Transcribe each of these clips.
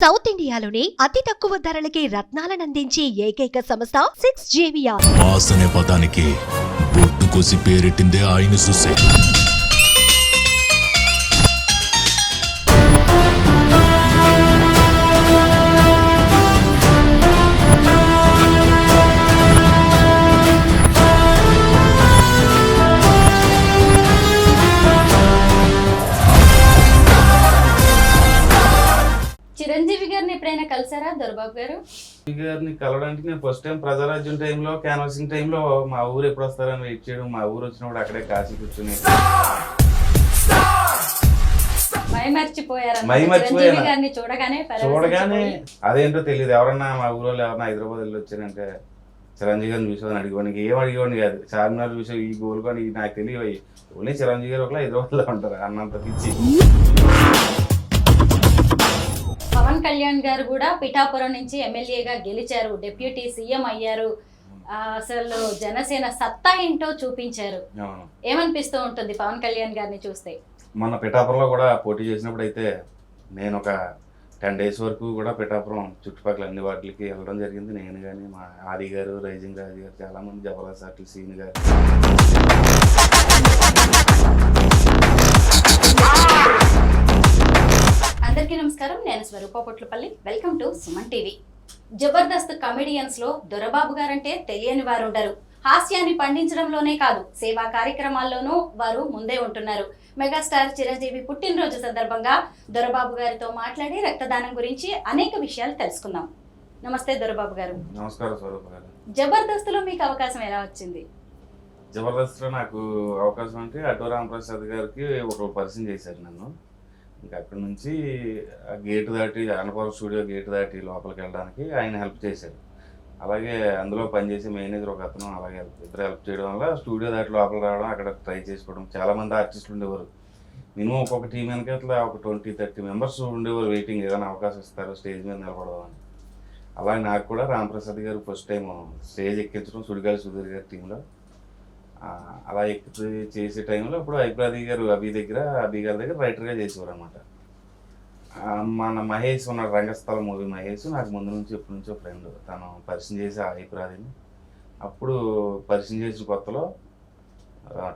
South ఇండియాలోని అతి తక్కువ ధరలకి రత్నాలనందించే ఏకైక సంస్థ 6JVR. మాస్ అనే పదానికి బొట్టు కోసి పేరెట్టిందే ఆయన చూసే. చిరంజీవి గారిని ఎప్పుడైనా కలిసారా దొరబాబు గారు? గారిని కలవడానికి నేను ఫస్ట్ టైం ప్రజారాజ్యం టైంలో క్యాన్వాసింగ్ టైంలో మా ఊరు ఎప్పుడు వస్తారని వెయిట్ చేయడం, మా ఊరు వచ్చినప్పుడు అక్కడే కాశీ కూర్చుని గారిని చూడగానే అదేంటో తెలియదు. ఎవరన్నా మా ఊళ్ళో ఎవరన్నా హైదరాబాద్ వెళ్ళి వచ్చారంటే చిరంజీవి గారిని చూసామని అడిగేవాడికి, ఏం అడిగేవాడిని కాదు. చార్మినార్ చూసా ఈ గోల్కొని నాకు తెలియదు, ఓన్లీ చిరంజీవి గారు ఒకలా హైదరాబాద్లో ఉంటారు అన్నంత పిచ్చి. పవన్ కళ్యాణ్ గారు కూడా పిఠాపురం నుంచి ఎమ్మెల్యేగా గెలిచారు, డిప్యూటీ సీఎం అయ్యారు. అసలు జనసేన సత్తా ఏంటో చూపించారు. ఏమనిపిస్తూ ఉంటుంది పవన్ కళ్యాణ్ గారిని చూస్తే? మన పిఠాపురంలో కూడా పోటీ చేసినప్పుడు అయితే నేను ఒక 10 days వరకు కూడా పిఠాపురం చుట్టుపక్కల అన్ని వాటికి వెళ్ళడం జరిగింది. నేను కానీ మా ఆది గారు, రైజింగ్ రాజు గారు, చాలామంది జబర్దస్త్ ఆర్టిస్ట్ సీన్ గారు. అందరికీ నమస్కారం, నేను Swaroopa Potlapalli. Welcome to Suman TV. Jabardasth comedians లో దొరబాబు గారంటే తెలియని వారు ఉండరు. హాస్యాన్ని పండించడంలోనే కాదు, సేవా కార్యక్రమాల్లోనూ వారు ముందే ఉంటున్నారు. మెగాస్టార్ చిరంజీవి పుట్టినరోజు సందర్భంగా దొరబాబు గారితో మాట్లాడి రక్తదానం గురించి అనేక విషయాలు తెలుసుకుందాం. నమస్తే దొరబాబు గారు. నమస్కారం స్వరూప గారు. జబర్దస్త్ లో మీకు అవకాశం ఎలా వచ్చింది? జబర్దస్త్ లో నాకు అవకాశం అంటే అటో రామప్రసాద్ గారికి ఒకరు పరిచయం చేశారు నన్ను. ఇంకా అక్కడి నుంచి ఆ గేటు దాటి అన్నపూర్ణ స్టూడియో గేటు దాటి లోపలికి వెళ్ళడానికి ఆయన హెల్ప్ చేశారు. అలాగే అందులో పనిచేసే మేనేజర్ ఒక అతను, అలాగే ఇద్దరు హెల్ప్ చేయడం వల్ల స్టూడియో దాటి లోపలికి రావడం, అక్కడ ట్రై చేసుకోవడం. చాలామంది ఆర్టిస్టులు ఉండేవారు. మినిమం ఒక్కొక్క టీం వెనక అట్లా ఒక 20-30 మెంబర్స్ ఉండేవారు వెయిటింగ్, ఏదైనా అవకాశం ఇస్తారు స్టేజ్ మీద నిలబడదాం అని. అలాగే నాకు కూడా రామప్రసాద్ గారు first time stage ఎక్కించడం Sudigali Sudheer గారి టీంలో. అలా ఎక్కి చేసే టైంలో ఇప్పుడు అభిప్రాది గారు అభి గారి దగ్గర రైటర్గా చేసేవారు అనమాట. మన మహేష్ ఉన్నాడు, రంగస్థలం మూవీ మహేష్, నాకు ముందు నుంచి ఎప్పటి నుంచో ఫ్రెండ్. తను పరిచయం చేసి అభిప్రాదిని అప్పుడు పరిచయం చేసిన కొత్తలో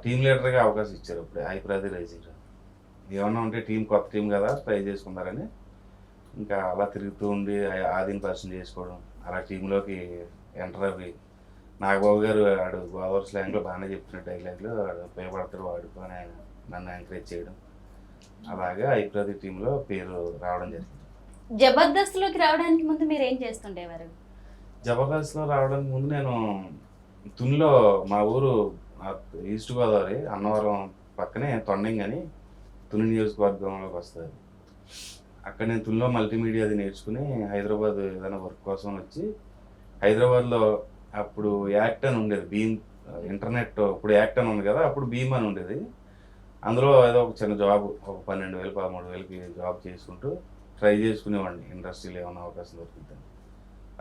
టీమ్ లీడర్గా అవకాశం ఇచ్చారు. ఇప్పుడు అభిప్రాది రైజింగ్ ఏమన్నా ఉంటే కొత్త టీం కదా ట్రై చేసుకున్నారని ఇంకా అలా తిరుగుతూ ఉండి ఆదిని పరిచయం చేసుకోవడం, అలా టీంలోకి ఎంటర్ అవ్వి. నాగబాబు గారు వాడు గోదావరి స్లాంగ్లో బాగానే చెప్తున్న డైలాగ్లో వాడు ఉపయోగపడతాడు వాడుకొని ఆయన నన్ను ఎంకరేజ్ చేయడం, అలాగా ఐప్రది టీంలో పేరు రావడం జరిగింది. జబర్దస్త్లోకి రావడానికి ముందు మీరు ఏం చేస్తుండేవారు? జబర్దస్త్లో రావడానికి ముందు నేను తునిలో, మా ఊరు ఈస్ట్ గోదావరి అన్నవరం పక్కనే తొండింగ్ అని తుని నియోజకవర్గంలోకి వస్తుంది. అక్కడ నేను తునిలో మల్టీమీడియా అది నేర్చుకుని హైదరాబాద్ ఏదైనా వర్క్ కోసం వచ్చి, హైదరాబాద్లో అప్పుడు యాక్ట్ అని ఉండేది, భీమ్ ఇంటర్నెట్, ఇప్పుడు యాక్ట్ అని ఉంది కదా, అప్పుడు భీమ్ అని ఉండేది. అందులో ఏదో ఒక చిన్న జాబ్, ఒక 12,000-13,000కి జాబ్ చేసుకుంటూ ట్రై చేసుకునేవాడిని, ఇండస్ట్రీలో ఏమైనా అవకాశం దొరుకుతుందని.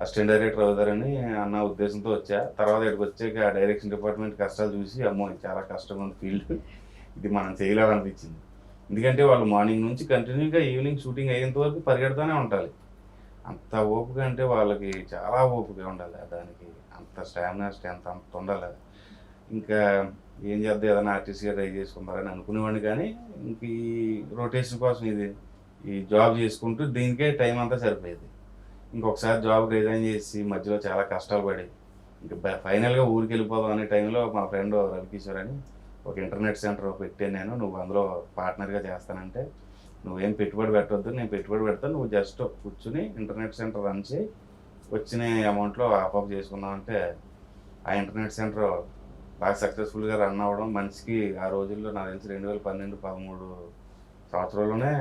అసిస్టెంట్ డైరెక్టర్ అవుతారని అన్న ఉద్దేశంతో వచ్చా. తర్వాత ఇక్కడికి వచ్చాక డైరెక్షన్ డిపార్ట్మెంట్ కష్టాలు చూసి, అమ్మో చాలా కష్టంగా ఉంది ఫీల్డ్, ఇది మనం చేయలేదనిపించింది. ఎందుకంటే వాళ్ళు మార్నింగ్ నుంచి కంటిన్యూగా ఈవినింగ్ షూటింగ్ అయ్యేంత వరకు పరిగెడుతూనే ఉండాలి. అంత ఓపిక అంటే వాళ్ళకి చాలా ఓపిక ఉండాలి, దానికి అంత స్టామినా స్ట్రెంత్ అంత ఉండాలి. ఇంకా ఏం చేద్దాం, ఏదైనా ఆర్టిస్ట్గా ట్రై చేసుకుంటారని అనుకునేవాడిని. కానీ ఇంక ఈ రొటేషన్ కోసం ఈ జాబ్ చేసుకుంటూ దీనికే టైం అంతా సరిపోయేది. ఇంకొకసారి జాబ్ రిజైన్ చేసి మధ్యలో చాలా కష్టాలు పడి ఇంకా ఫైనల్గా ఊరికి వెళ్ళిపోదాం అనే టైంలో మా ఫ్రెండ్ రవికిషోర్ అని ఒక ఇంటర్నెట్ సెంటర్ పెట్టాను నేను. నువ్వు అందులో పార్ట్నర్గా చేస్తానంటే, నువ్వేం పెట్టుబడి పెట్టవద్దు, నేను పెట్టుబడి పెడతాను, నువ్వు జస్ట్ కూర్చుని ఇంటర్నెట్ సెంటర్ రన్ చేయి, వచ్చిన అమౌంట్లో ఆఫ్ చేసుకుందామంటే ఆ ఇంటర్నెట్ సెంటర్ బాగా సక్సెస్ఫుల్గా రన్ అవ్వడం. మనిషికి ఆ రోజుల్లో నాకు తెలిసి 2012-13 సంవత్సరాల్లోనే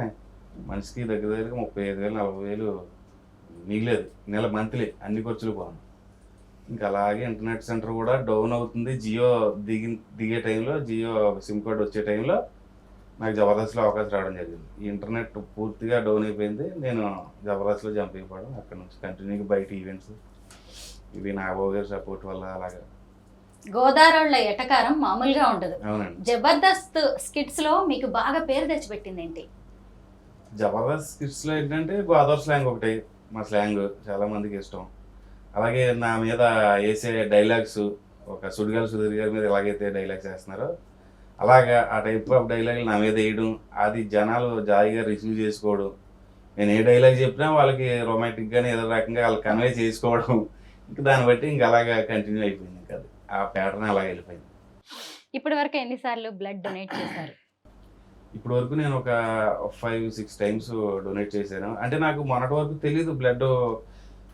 మనిషికి దగ్గర 35,000-40,000 మిగిలేదు నెల, మంత్లీ అన్ని ఖర్చులు పోను. ఇంకా అలాగే ఇంటర్నెట్ సెంటర్ కూడా డౌన్ అవుతుంది. జియో దిగే టైంలో, జియో సిమ్ కార్డ్ వచ్చే టైంలో నాకు జబర్దస్త్లో అవకాశం రావడం జరిగింది. ఈ ఇంటర్నెట్ పూర్తిగా డౌన్ అయిపోయింది. నేను జబర్దస్త్లో జంప్ అయిపోవడం, అక్కడ నుంచి కంటిన్యూగా బయట ఈవెంట్స్, ఇవి నాగబాబు గారి సపోర్ట్ వల్ల అలాగా. గోదావరిలో ఎటకారం మామూలుగా ఉండదు. అవునండి. జబర్దస్త్ స్కిట్స్ లో మీకు బాగా పేరు తెచ్చిపెట్టింది ఏంటి? జబర్దస్త్ స్కిట్స్లో ఏంటంటే గోదావరి స్లాంగ్ ఒకటి, మా స్లాంగ్ చాలా మందికి ఇష్టం. అలాగే నా మీద వేసే డైలాగ్స్, ఒక సుడిగాలి సుధీర్ గారి మీద ఎలాగైతే డైలాగ్స్ వేస్తున్నారో అలాగా ఆ టైప్ ఆఫ్ డైలాగులు నా మీద వేయడం, అది జనాలు జాయిగా రిసీవ్ చేసుకోవడం. నేను ఏ డైలాగ్ చెప్పినా వాళ్ళకి రొమాంటిక్గానే ఏదో రకంగా వాళ్ళు కన్వే చేసుకోవడం, ఇంకా దాన్ని బట్టి ఇంకా అలాగా కంటిన్యూ అయిపోయింది. ఇంకా అది ఆ ప్యాటర్న్ అలాగ వెళ్ళిపోయింది. ఇప్పటి వరకు ఎన్నిసార్లు బ్లడ్ డొనేట్ చేశారు? ఇప్పటి వరకు నేను ఒక 5-6 టైమ్స్ డొనేట్ చేశాను. అంటే నాకు మొన్నటి వరకు తెలీదు బ్లడ్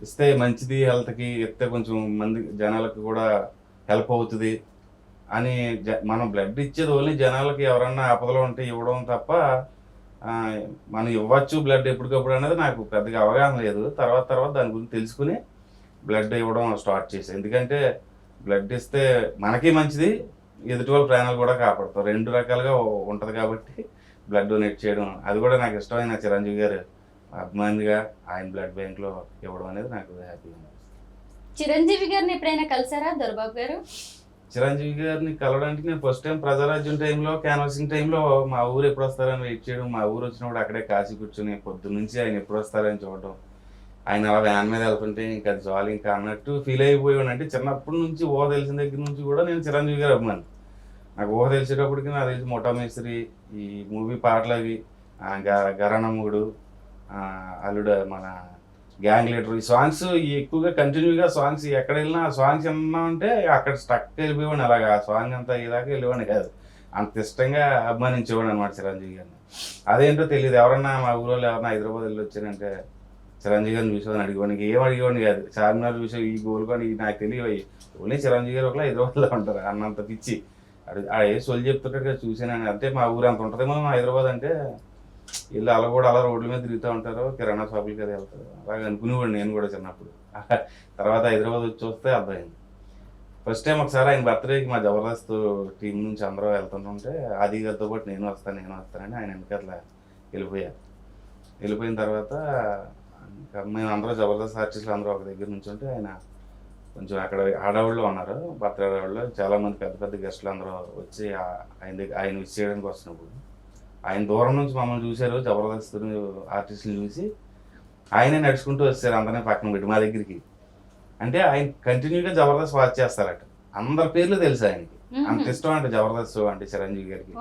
ఇస్తే మంచిది, హెల్త్కి ఇస్తే కొంచెం మంది జనాలకు కూడా హెల్ప్ అవుతుంది అని. మనం బ్లడ్ ఇచ్చేది ఓన్లీ జనాలకి ఎవరన్నా ఆపదలో ఉంటే ఇవ్వడం తప్ప మనం ఇవ్వచ్చు బ్లడ్ ఎప్పటికప్పుడు అనేది నాకు పెద్దగా అవగాహన లేదు. తర్వాత దాని గురించి తెలుసుకుని బ్లడ్ ఇవ్వడం స్టార్ట్ చేశాను. ఎందుకంటే బ్లడ్ ఇస్తే మనకి మంచిది, ఎదుటి వాళ్ళ ప్రాణాలు కూడా కాపాడుతాం. 2 రకాలుగా ఉంటుంది కాబట్టి బ్లడ్ డొనేట్ చేయడం, అది కూడా నాకు ఇష్టమైన చిరంజీవి గారు అభిమానిగా ఆయన బ్లడ్ బ్యాంక్లో ఇవ్వడం అనేది నాకు హ్యాపీగా ఉంది. చిరంజీవి గారిని ఎప్పుడైనా కలిసారా దొరబాబు గారు? చిరంజీవి గారిని కలవడానికి నేను ఫస్ట్ టైం ప్రజారాజ్యం టైంలో, క్యాన్వాసింగ్ టైంలో మా ఊరు ఎప్పుడు వస్తారని వెయిట్ చేయడం, మా ఊరు వచ్చినప్పుడు అక్కడే కాశీ కూర్చొని పొద్దున్న నుంచి ఆయన ఎప్పుడు వస్తారని చూడటం, ఆయన అలా వ్యాన్ మీద వెళ్తుంటే ఇంకా అది చాలు ఇంకా అన్నట్టు ఫీల్ అయిపోయాడు. అంటే చిన్నప్పటి నుంచి ఊహ తెలిసిన దగ్గర నుంచి కూడా నేను చిరంజీవి గారు అభిమాని. నాకు ఊహ తెలిసేటప్పటికి నాకు తెలిసి మొట్టా మేస్త్రి, ఈ మూవీ పాటలు అవి, గరణముడు, అల్లుడు, మన గ్యాంగ్ లీడర్, ఈ సాంగ్స్ ఎక్కువగా కంటిన్యూగా సాంగ్స్ ఎక్కడ వెళ్ళినా ఆ సాంగ్స్ విన్నామంటే అక్కడ స్టక్ వెళ్ళిపోయాడు. అలాగా ఆ సాంగ్ అంతా ఇలాగే వెళ్ళేవాడిని కాదు, అంత ఇష్టంగా అభిమానించేవాడు అనమాట చిరంజీవి గారిని. అదేంటో తెలియదు, ఎవరన్నా మా ఊళ్ళో ఎవరన్నా హైదరాబాద్ వెళ్ళి వచ్చానంటే చిరంజీవి గారిని చూసేవాడిని, అడిగేవాడికి ఏం అడిగేవాడిని కాదు. చార్మినార్ చూసే ఈ గోల్కొని నాకు తెలియవు, ఓన్లీ చిరంజీవి గారు ఒకలా హైదరాబాద్లో ఉంటారు అన్నంత పిచ్చి. ఏ సొల్లు చెప్తుంటాడు కదా చూసాను. అంటే మా ఊరు అంత ఉంటుందేమో హైదరాబాద్ అంటే, వీళ్ళు అలా కూడా అలా రోడ్ల మీద తిరుగుతూ ఉంటారు, కిరాణా షాపులకి అది వెళ్తారు, అలాగే అనుకునేవాడు నేను కూడా చిన్నప్పుడు. తర్వాత హైదరాబాద్ వచ్చి వస్తే అర్థమైంది. ఫస్ట్ టైం ఒకసారి ఆయన బర్త్డేకి మా జబర్దస్త్ టీం నుంచి అందరూ వెళ్తుంటుంటే ఆది గారితో పాటు నేను వస్తానని ఆయన వెనకట్లా వెళ్ళిపోయిన తర్వాత ఇంకా మేము అందరూ జబర్దస్త్ ఆర్టిస్టులు అందరూ ఒక దగ్గర నుంచి ఉంటే ఆయన కొంచెం అక్కడ హడావుల్లో ఉన్నారు, బర్త్డే హడావుల్లో చాలామంది పెద్ద పెద్ద గెస్టులు అందరూ వచ్చి ఆయన విష్ చేయడానికి వస్తున్నప్పుడు ఆయన దూరం నుంచి మమ్మల్ని చూశారు, జబర్దస్త్ ఆర్టిస్టులు చూసి ఆయనే నడుచుకుంటూ వచ్చారు అందరినీ పక్కన పెట్టి మా దగ్గరికి. అంటే ఆయన కంటిన్యూగా జబర్దస్త్ వాచ్ చేస్తారట, అందరి పేర్లు తెలుసు ఆయనకి, అంత ఇష్టం అంటే జబర్దస్త్ అంటే చిరంజీవి గారికి.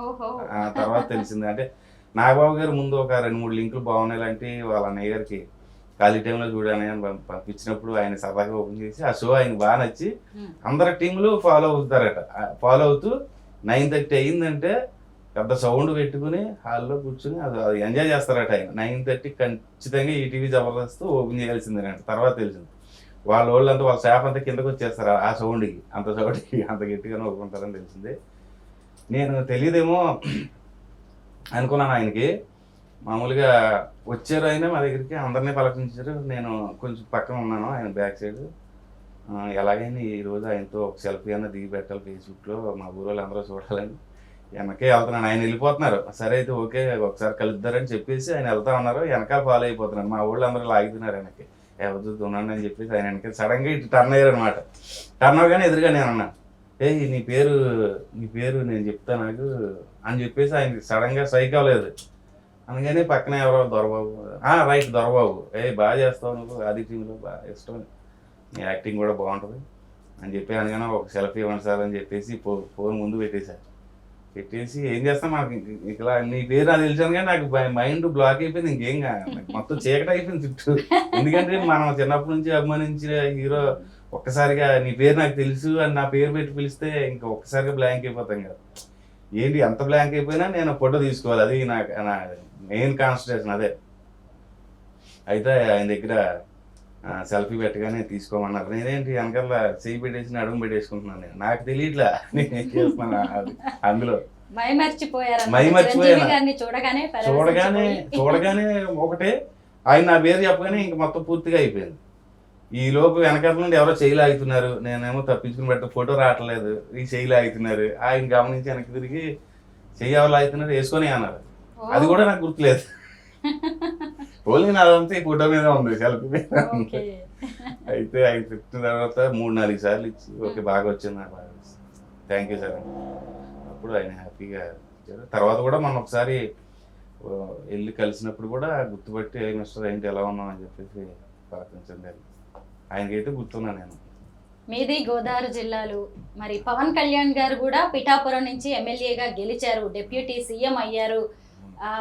తర్వాత తెలిసింది అంటే నాగబాబు గారు ముందు ఒక 2-3 లింకులు బాగున్నాయి లాంటి వాళ్ళ అన్నయ్య గారికి ఖాళీ టైంలో చూడని అని పంపించినప్పుడు ఆయన సరదాగా ఓపెన్ చేసి ఆ షో ఆయనకు బాగా నచ్చి అందరి టీంలు ఫాలో అవుతారట. ఫాలో అవుతూ 9:30 అయ్యిందంటే పెద్ద సౌండ్ పెట్టుకుని హాల్లో కూర్చుని అది ఎంజాయ్ చేస్తారట. ఆయన 9:30 ఖచ్చితంగా ఈటీవీ జబర్దస్త్ ఓపెన్ చేయాల్సిందేనంట. తర్వాత తెలిసింది వాళ్ళంతా వాళ్ళ స్టాఫ్ అంతా కిందకు వచ్చేస్తారు ఆ సౌండ్కి, అంత గట్టిగానే ఒప్పుకుంటారని తెలిసింది. నేను తెలియదేమో అనుకున్నాను. ఆయనకి మామూలుగా వచ్చారు ఆయన మా దగ్గరికి, అందరినీ పలకరించారు. నేను కొంచెం పక్కన ఉన్నాను ఆయన బ్యాక్ సైడ్. ఎలాగైనా ఈరోజు ఆయనతో ఒక సెల్ఫీ అన్న దిగి పెట్టాలి ఫేస్బుక్లో, మా ఊరు అందరూ చూడాలని వెనకే వెళ్తున్నాను. ఆయన వెళ్ళిపోతున్నారు, సరే అయితే ఓకే ఒకసారి కలుద్దారని చెప్పేసి ఆయన వెళ్తా ఉన్నారు, వెనకాల ఫాలో అయిపోతున్నాను. మా ఊళ్ళు అందరూ లాగుతున్నారు వెనక్కి, ఎవరు ఉన్నాను అని చెప్పేసి ఆయన వెనక సడన్గా ఇటు టర్న్ అయ్యారు అనమాట. టర్న్ అవగానే ఎదురుగా నేను అన్నా, నీ పేరు నేను చెప్తా నాకు అని చెప్పేసి ఆయన సడన్గా స్ట్రైక్ అవ్వలేదు. అందుకని పక్కన ఎవరో దొరబాబు, రైట్ దొరబాబు, బాగా చేస్తావు నువ్వు, ఆది టీంలో బాగా ఇష్టం, నీ యాక్టింగ్ కూడా బాగుంటుంది అని చెప్పి అనగానే ఒక సెల్ఫీ ఇవ్వండి సార్ అని చెప్పేసి ఫోన్ ముందు పెట్టేసి ఏం చేస్తాం మనకి ఇలా నీ పేరు నాకు తెలిసాను కానీ నాకు మైండ్ బ్లాక్ అయిపోయింది, ఇంకేం మొత్తం చీకటి అయిపోయింది చుట్టూ. ఎందుకంటే మనం చిన్నప్పటి నుంచి అభిమానించిన హీరో ఒక్కసారిగా నీ పేరు నాకు తెలుసు అని నా పేరు పెట్టి పిలిస్తే ఇంకా ఒక్కసారిగా బ్లాంక్ అయిపోతాం కదా. ఏంటి ఎంత బ్లాంక్ అయిపోయినా నేను ఫోటో తీసుకోవాలి, అది నా మెయిన్ కాన్సన్ట్రేషన్ అదే. అయితే ఆయన దగ్గర సెల్ఫీ పెట్టగానే తీసుకోమన్నారు. నేనేంటి వెనకాల చేయి పెట్టేసి అడుగు పెట్టేసుకుంటున్నాను, నేను నాకు తెలియట్లా నేనేం చేస్తున్నాను అందులో. చూడగానే ఒకటే ఆయన నా పేరు చెప్పగానే ఇంక మొత్తం పూర్తిగా అయిపోయింది. ఈ లోపు వెనకాల నుండి ఎవరో చేయి లాగుతున్నారు, నేనేమో తప్పించుకుని పెట్ట ఫోటో రావట్లేదు, ఈ చేయి లాగుతున్నారు. ఆయన గమనించి వెనక్కి తిరిగి చెయ్యి ఎవరు లాగుతున్నారు వేసుకొని అన్నారు, అది కూడా నాకు గుర్తులేదు. ఓన్లీ నాదంతా ఈ ఫోటో మీద ఉంది, సెల్ఫీ మీద. అయితే ఆయన చెప్పిన తర్వాత 3-4 సార్లు ఇచ్చి ఓకే బాగా వచ్చింది, నాకు బాగా థ్యాంక్ యూ సార్ అని అప్పుడు ఆయన హ్యాపీగా ఇచ్చారు. తర్వాత కూడా మొన్న ఒకసారి వెళ్ళి కలిసినప్పుడు కూడా గుర్తుపట్టి మిస్టర్ ఏంటి ఎలా ఉన్నాం అని చెప్పేసి పలకరించండి. ఆయనకైతే గుర్తున్నా నేను. మీది గోదావరి జిల్లాలు, మరి పవన్ కళ్యాణ్ గారు కూడా పిఠాపురం నుంచి ఎమ్మెల్యేగా గెలిచారు, డిప్యూటీ సీఎం అయ్యారు.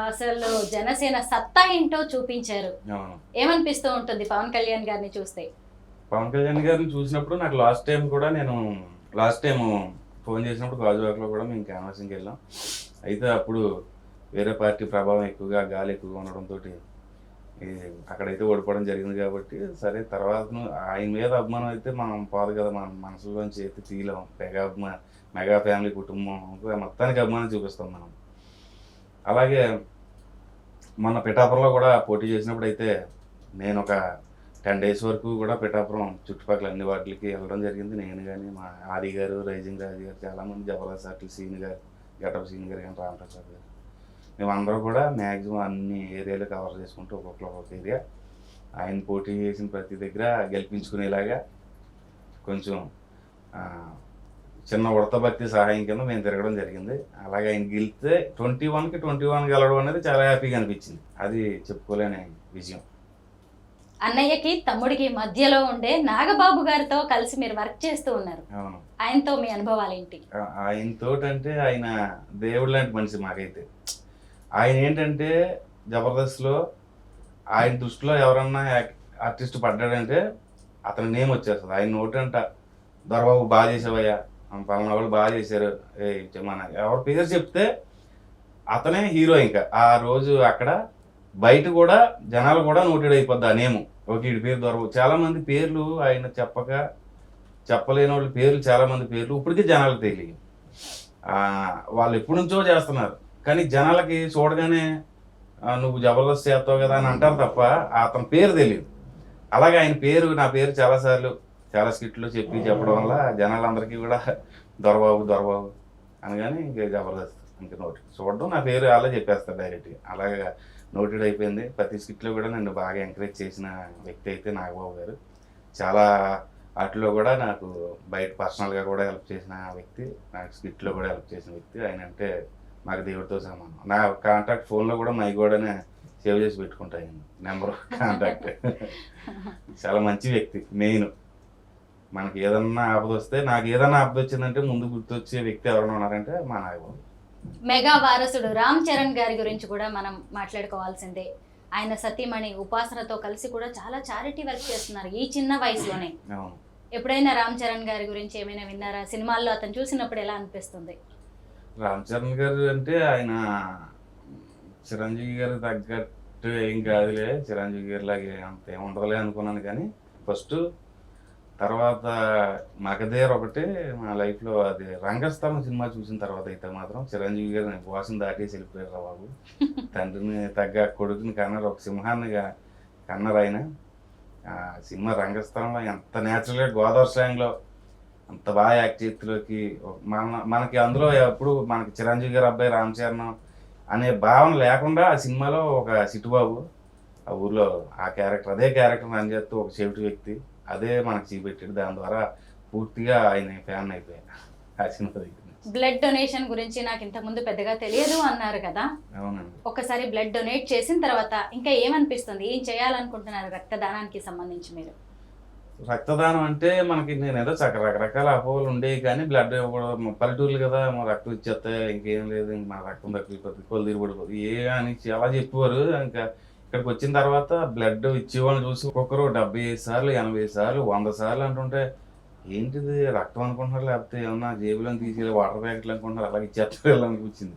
అసలు జనసేన సత్తా ఏంటో చూపించారు. ఏమనిపిస్తూ ఉంటుంది పవన్ కళ్యాణ్ గారిని చూస్తే? పవన్ కళ్యాణ్ గారిని చూసినప్పుడు నాకు లాస్ట్ టైం ఫోన్ చేసినప్పుడు గాజువాకలో కూడా మేము క్యాన్వాసింగ్కి వెళ్ళాం. అయితే అప్పుడు వేరే పార్టీ ప్రభావం ఎక్కువగా, గాలి ఎక్కువగా ఉండడంతో అక్కడైతే ఓడిపోవడం జరిగింది. కాబట్టి సరే తర్వాత ఆయన మీద అభిమానం అయితే మనం పోదు కదా, మన మనసులోంచి అయితే తీయలేం. మెగా ఫ్యామిలీ కుటుంబం మొత్తానికి అభిమానం చూపిస్తాం మనం. అలాగే మొన్న పిఠాపురంలో కూడా పోటీ చేసినప్పుడు అయితే నేను ఒక 10 days వరకు కూడా పిఠాపురం చుట్టుపక్కల అన్ని వాటికి వెళ్ళడం జరిగింది. నేను కానీ, మా ఆది గారు, రైజింగ్ రాజు గారు, చాలామంది, జబర్దస్త్ ఆర్టిల్ సీన్ గారు, గెటప్ సీన్ గారు కానీ, రామప్రసాద్ గారు, మేమందరూ కూడా మ్యాక్సిమం అన్ని ఏరియాలు కవర్ చేసుకుంటూ ఒక్కొక్క ఏరియా ఆయన పోటీ చేసిన ప్రతి దగ్గర గెలిపించుకునేలాగా కొంచెం చిన్న ఉడతభక్తి సహాయం కింద మేము తిరగడం జరిగింది. అలాగే ఆయన గెలిస్తే 21కి 21 గెలవడం అనేది చాలా హ్యాపీగా అనిపించింది. అది చెప్పుకోలేని విజయం. అన్నయ్యకి తమ్ముడికి మధ్యలో ఉండే నాగబాబు గారితో కలిసి మీరు వర్క్ చేస్తూ ఉన్నారు. అవును. ఆయనతో మీ అనుభవాలు ఏంటి? ఆయనతో అంటే ఆయన దేవుడు లాంటి మనిషి మాకైతే. ఆయన ఏంటంటే జబర్దస్త్లో ఆయన దృష్టిలో ఎవరన్నా ఆర్టిస్ట్ పడ్డాడంటే అతని నేమ్ వచ్చేస్తుంది. ఆయన నోటంట దొరబాబు బాగా చేసేవయ్యా, పలానా వాళ్ళు బాగా చేశారు, మన ఎవరి పేరు చెప్తే అతనే హీరో. ఇంకా ఆ రోజు అక్కడ బయట కూడా జనాలు కూడా నోటెడ్ అయిపోద్ది ఆ నేము. ఓకే, వీడి పేరు దొరబాబు. చాలామంది పేర్లు ఆయన చెప్పలేని వాళ్ళ పేర్లు, చాలామంది పేర్లు ఇప్పటికీ జనాలకు తెలియదు. వాళ్ళు ఎప్పటి నుంచో చేస్తున్నారు, కానీ జనాలకి చూడగానే నువ్వు జబర్దస్త్ చేస్తావు కదా అని అంటారు తప్ప అతని పేరు తెలియదు. అలాగే ఆయన పేరు, నా పేరు చాలాసార్లు చాలా స్కిట్లో చెప్పడం వల్ల జనాలందరికీ కూడా దొరబాబు అనగానే ఇంక జబర్దస్త్ ఇంక నోటెడ్ చూడడం, నా పేరు అలా చెప్పేస్తారు డైరెక్ట్గా. అలాగే నోటెడ్ అయిపోయింది. ప్రతి స్కిట్లో కూడా నన్ను బాగా ఎంకరేజ్ చేసిన వ్యక్తి అయితే నాగబాబు గారు. చాలా వాటిలో కూడా నాకు బయట పర్సనల్గా కూడా హెల్ప్ చేసిన వ్యక్తి, నాకు స్కిట్లో కూడా హెల్ప్ చేసిన వ్యక్తి. ఆయన అంటే నాకు దేవుడితో సమానం. నా కాంటాక్ట్ ఫోన్లో కూడా మై గోడనే సేవ్ చేసి పెట్టుకుంటాను నెంబర్ కాంటాక్ట్. చాలా మంచి వ్యక్తి. మెయిన్ మనకి ఏదన్నా ఆపద వస్తే, నాకు ఏదన్నా ఆపద వచ్చిందంటే ముందు గుర్తొచ్చే వ్యక్తి ఎవరైనా ఉన్నారంటే మా నాగబాబు. మెగా వారసుడు రామ్ చరణ్ గారి గురించి కూడా మనం మాట్లాడుకోవాల్సిందే. ఆయన సతీమణి ఉపాసనతో కలిసి కూడా చాలా చారిటీ వర్క్ చేస్తున్నారు ఈ చిన్న వయసులోనే. ఎప్పుడైనా రామ్ చరణ్ గారి గురించి ఏమైనా విన్నారా? సినిమాల్లో అతను చూసినప్పుడు ఎలా అనిపిస్తుంది? రామ్ చరణ్ గారు అంటే ఆయన చిరంజీవి గారు తగ్గట్టు ఏం కాదులే, చిరంజీవి గారి లాగే అంత ఏం ఉండదులే అనుకున్నాను. కానీ ఫస్ట్ తర్వాత మగధీర ఒకటే మా లైఫ్లో, అది రంగస్థలం సినిమా చూసిన తర్వాత అయితే మాత్రం చిరంజీవి గారు వాసన దాటేసి వెళ్ళిపోయారు బాబు. తండ్రిని తగ్గ కొడుకుని కన్నారు, ఒక సింహాన్నిగా కన్నారు ఆయన. సినిమా రంగస్థలంలో ఎంత న్యాచురల్గా గోదావరి స్లాంగ్లో అంత బాగా యాక్ట్ చేతిలోకి మనకి అందులో ఎప్పుడు మనకి చిరంజీవి గారు అబ్బాయి రామ్ చరణ్ అనే భావన లేకుండా ఆ సినిమాలో ఒక సిట్టుబాబు ఆ ఊర్లో ఆ క్యారెక్టర్, అదే క్యారెక్టర్ రన్ చేస్తూ ఒక చెవిటి వ్యక్తి అదే మనకు చూపెట్టాడు. దాని ద్వారా పూర్తిగా ఆయన ఫ్యాన్ అయిపోయారు ఆ సినిమా దగ్గర. బ్లడ్ డొనేషన్ గురించి నాకు ఇంతకుముందు పెద్దగా తెలియదు అన్నారు కదా. అవునండి. ఒకసారి బ్లడ్ డొనేట్ చేసిన తర్వాత ఇంకా ఏమనిపిస్తుంది? ఏం చేయాలనుకుంటున్నారు రక్తదానానికి సంబంధించి మీరు? రక్తదానం అంటే మనకి నేను ఏదో రకరకాల అపోహలు ఉండేవి, కానీ బ్లడ్ ఇవ్వడం పల్లెటూర్లు కదా, మా రక్తం ఇచ్చేస్తే ఇంకేం లేదు, మా రక్తం తగ్గిపోతుంది, కొలు తిరిగిపడిపోతుంది ఏ అని చాలా చెప్పేవారు. ఇంకా ఇక్కడికి వచ్చిన తర్వాత బ్లడ్ ఇచ్చేవాళ్ళని చూసి ఒక్కొక్కరు 75 సార్లు 80 సార్లు 100 సార్లు అంటుంటే ఏంటిది రక్తం అనుకుంటున్నారు, లేకపోతే ఏమన్నా జేబులో తీసి వాటర్ ప్యాకెట్లు అనుకుంటున్నారు, అలాగే ఇచ్చేస్తారు అనిపించింది.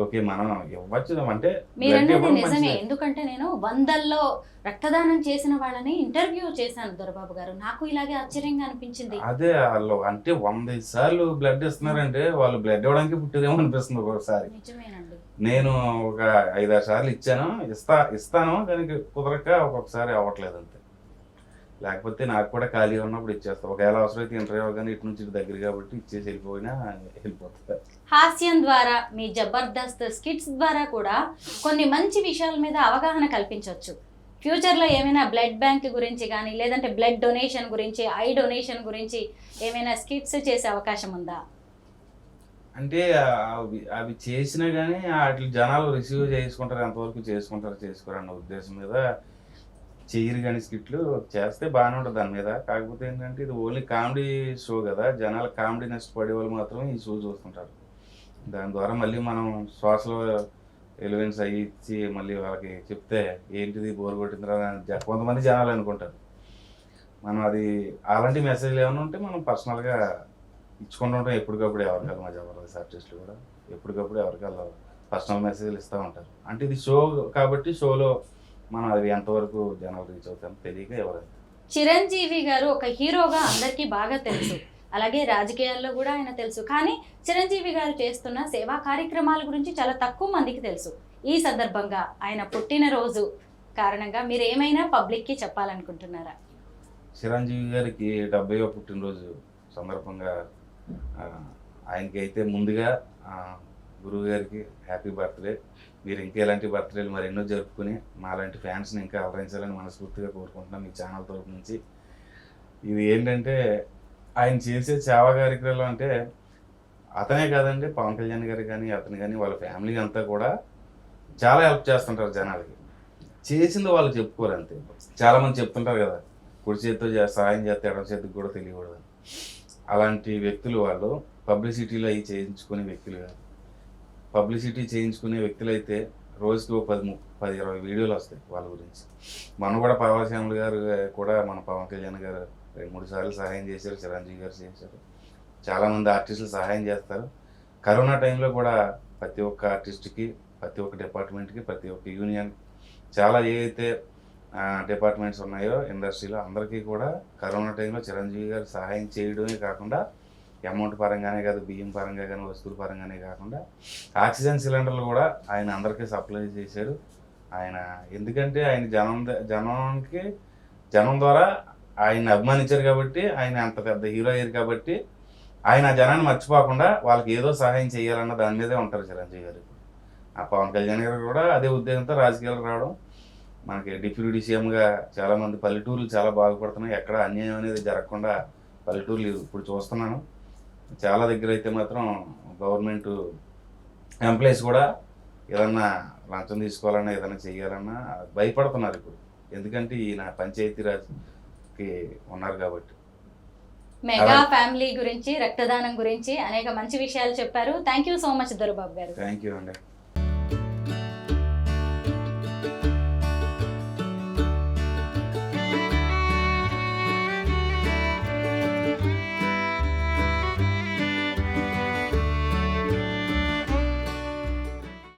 ఓకే, మనం ఇవ్వచ్చు అంటే మీరన్నది నిజమే. ఎందుకంటే నేను 100ల్లో రక్తదానం చేసిన వాళ్ళని ఇంటర్వ్యూ చేశాను దొరబాబు గారు. నాకు ఇలాగే ఆశ్చర్యంగా అనిపించింది. అదే వాళ్ళు అంటే 100 సార్లు బ్లడ్ ఇస్తున్నారంటే వాళ్ళు బ్లడ్ ఇవ్వడానికి పుట్టిదేమో అనిపిస్తుంది ఒక్కొక్కసారి. నిజమేనండి. నేను ఒక 5-6 సార్లు ఇచ్చాను, ఇస్తాను కానీ కుదరక ఒక్కొక్కసారి అవ్వట్లేదు అంతే. లేకపోతే నాకు కూడా ఖాళీ ఉన్నప్పుడు ఇచ్చేస్తాను. ఒకవేళ అవసరమైతే ఇంటర్వ్యూ కానీ ఇటు నుంచి దగ్గర కాబట్టి ఇచ్చేసి వెళ్ళిపోయినా వెళ్ళిపోతుంది. హాస్యం ద్వారా, మీ జబర్దస్త్ స్కిట్స్ ద్వారా కూడా కొన్ని మంచి విషయాల మీద అవగాహన కల్పించవచ్చు. ఫ్యూచర్లో ఏమైనా బ్లడ్ బ్యాంక్ గురించి కానీ, లేదంటే బ్లడ్ డొనేషన్ గురించి, ఐ డొనేషన్ గురించి ఏమైనా స్కిట్స్ చేసే అవకాశం ఉందా? అంటే అవి చేసినా కానీ వాటి జనాలు రిసీవ్ చేసుకుంటారు, ఎంతవరకు చేసుకోరు అన్న ఉద్దేశం మీద చెయ్యరు. కానీ స్కిట్లు చేస్తే బాగానే ఉంటుంది దాని మీద. కాకపోతే ఏంటంటే ఇది ఓన్లీ కామెడీ షో కదా, జనాలు కామెడీ నష్టపడే వాళ్ళు మాత్రమే ఈ షో చూస్తుంటారు. దాని ద్వారా మళ్ళీ మనం సోషల్ ఎలివెన్స్ అయ్యి ఇచ్చి మళ్ళీ వాళ్ళకి చెప్తే ఏంటిది బోర్ కొట్టిందిరా అని కొంతమంది జనాలు అనుకుంటారు. మనం అది అలాంటి మెసేజ్లు ఏమైనా ఉంటే మనం పర్సనల్గా ఇచ్చుకుంటూ ఉంటాం ఎప్పటికప్పుడు. ఎవరికాలు మా జబర్దస్త్ ఆర్టిస్టులు కూడా ఎప్పటికప్పుడు ఎవరికాలు పర్సనల్ మెసేజ్లు ఇస్తూ ఉంటారు. అంటే ఇది షో కాబట్టి షోలో మనం అది ఎంతవరకు జనాలు రీచ్ అవుతామో తెలియక ఎవరైనా. చిరంజీవి గారు ఒక హీరోగా అందరికీ బాగా తెలుసు, అలాగే రాజకీయాల్లో కూడా ఆయన తెలుసు. కానీ చిరంజీవి గారు చేస్తున్న సేవా కార్యక్రమాల గురించి చాలా తక్కువ మందికి తెలుసు. ఈ సందర్భంగా ఆయన పుట్టినరోజు కారణంగా మీరు ఏమైనా పబ్లిక్కి చెప్పాలనుకుంటున్నారా? చిరంజీవి గారికి 70వ పుట్టినరోజు సందర్భంగా ఆయనకి అయితే ముందుగా గురువు గారికి హ్యాపీ బర్త్డే. మీరు ఇంకా ఇలాంటి బర్త్డేలు మరి ఎన్నో జరుపుకుని మాలాంటి ఫ్యాన్స్ని ఇంకా అలరించాలని మనస్ఫూర్తిగా కోరుకుంటున్నాం మీ ఛానల్ తరపు నుంచి. ఇది ఏంటంటే ఆయన చేసే సేవా కార్యక్రమాలు అంటే అతనే కాదండి, పవన్ కళ్యాణ్ గారు కానీ అతను కానీ వాళ్ళ ఫ్యామిలీ అంతా కూడా చాలా హెల్ప్ చేస్తుంటారు జనాలకి. చేసింది వాళ్ళు చెప్పుకోరు అంతే. చాలామంది చెప్తుంటారు కదా, కుడి చేతితో సహాయం చేస్తే ఎడమ చేతికి కూడా తెలియకూడదు. అలాంటి వ్యక్తులు వాళ్ళు పబ్లిసిటీలో అవి చేయించుకునే వ్యక్తులు కాదు. పబ్లిసిటీ చేయించుకునే వ్యక్తులు అయితే రోజుకి 10-20 వీడియోలు వస్తాయి వాళ్ళ గురించి. మనం కూడా పవన్ గారు కూడా మన పవన్ కళ్యాణ్ గారు 2-3 సార్లు సహాయం చేశారు, చిరంజీవి గారు చేశారు, చాలామంది ఆర్టిస్టులు సహాయం చేస్తారు. కరోనా టైంలో కూడా ప్రతి ఒక్క ఆర్టిస్ట్కి, ప్రతి ఒక్క డిపార్ట్మెంట్కి, ప్రతి ఒక్క యూనియన్, చాలా ఏవైతే డిపార్ట్మెంట్స్ ఉన్నాయో ఇండస్ట్రీలో అందరికీ కూడా కరోనా టైంలో చిరంజీవి గారు సహాయం చేయడమే కాకుండా అమౌంట్ పరంగానే కాదు, బియ్యం పరంగా కానీ, వస్తువుల పరంగానే కాకుండా ఆక్సిజన్ సిలిండర్లు కూడా ఆయన అందరికీ సప్లై చేశారు. ఆయన ఎందుకంటే ఆయన జనం ద్వారా ఆయన అభిమానించారు కాబట్టి, ఆయన అంత పెద్ద హీరో అయ్యారు కాబట్టి ఆయన ఆ జనాన్ని మర్చిపోకుండా వాళ్ళకి ఏదో సహాయం చేయాలన్న దాని మీదే ఉంటారు చిరంజీవి గారు. ఆ పవన్ కళ్యాణ్ గారు కూడా అదే ఉద్దేశంతో రాజకీయాలకు రావడం. మనకి డిప్యూటీ సీఎంగా చాలామంది పల్లెటూర్లు చాలా బాగుపడుతున్నాయి. ఎక్కడ అన్యాయం అనేది జరగకుండా పల్లెటూర్లు ఇప్పుడు చూస్తున్నాను. చాలా దగ్గర అయితే మాత్రం గవర్నమెంట్ ఎంప్లాయీస్ కూడా ఏదన్నా లంచం తీసుకోవాలన్నా ఏదైనా చేయాలన్నా భయపడుతున్నారు ఇప్పుడు. ఎందుకంటే ఈయన పంచాయతీరాజ్కి ఉన్నారు కాబట్టి. మెగా ఫ్యామిలీ గురించి, రక్తదానం గురించి అనేక మంచి విషయాలు చెప్పారు. Thank you so much Dorababu గారు. థ్యాంక్ యూ అండి.